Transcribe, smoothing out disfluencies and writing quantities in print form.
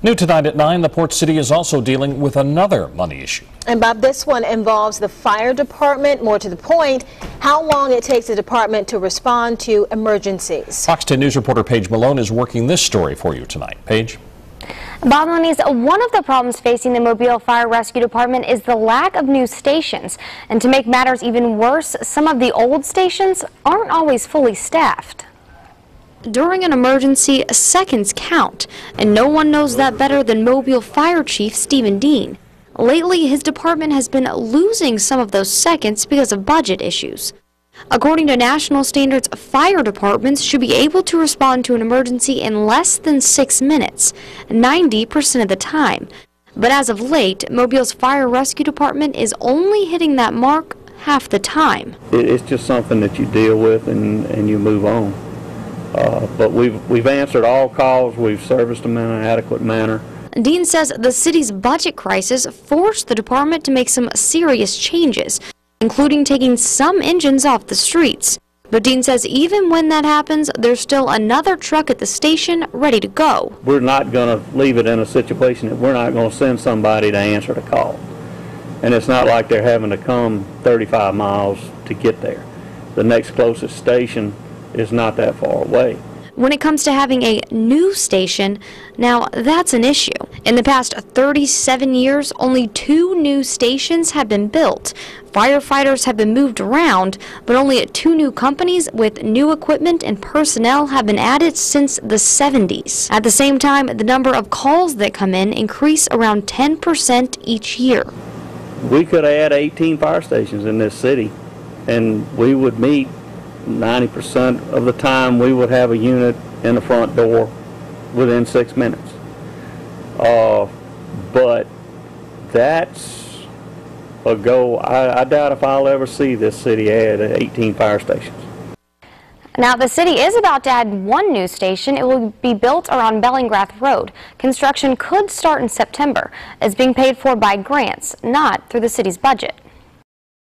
New tonight at 9, the Port City is also dealing with another money issue. And Bob, this one involves the fire department. More to the point, how long it takes the department to respond to emergencies. Fox 10 News reporter Paige Malone is working this story for you tonight. Paige? Bob Lenny's, one of the problems facing the Mobile Fire Rescue Department is the lack of new stations. And to make matters even worse, some of the old stations aren't always fully staffed. During an emergency, seconds count, and no one knows that better than Mobile Fire Chief Stephen Dean. Lately, his department has been losing some of those seconds because of budget issues. According to national standards, fire departments should be able to respond to an emergency in less than 6 minutes, 90% of the time. But as of late, Mobile's Fire Rescue Department is only hitting that mark half the time. It's just something that you deal with and you move on. But we've answered all calls, we've serviced them in an adequate manner. Dean says the city's budget crisis forced the department to make some serious changes, including taking some engines off the streets. But Dean says even when that happens, there's still another truck at the station ready to go. We're not going to leave it in a situation that we're not going to send somebody to answer the call. And it's not like they're having to come 35 miles to get there. The next closest station is not that far away. When it comes to having a new station, now that's an issue. In the past 37 years, only 2 new stations have been built. Firefighters have been moved around, but only 2 new companies with new equipment and personnel have been added since the 70s. At the same time, the number of calls that come in increase around 10% each year. We could add 18 fire stations in this city, and we would meet 90% of the time. We would have a unit in the front door within 6 minutes. But that's a goal. I doubt if I'll ever see this city add 18 fire stations. Now, the city is about to add 1 new station. It will be built around Bellingrath Road. Construction could start in September. It's being paid for by grants, not through the city's budget.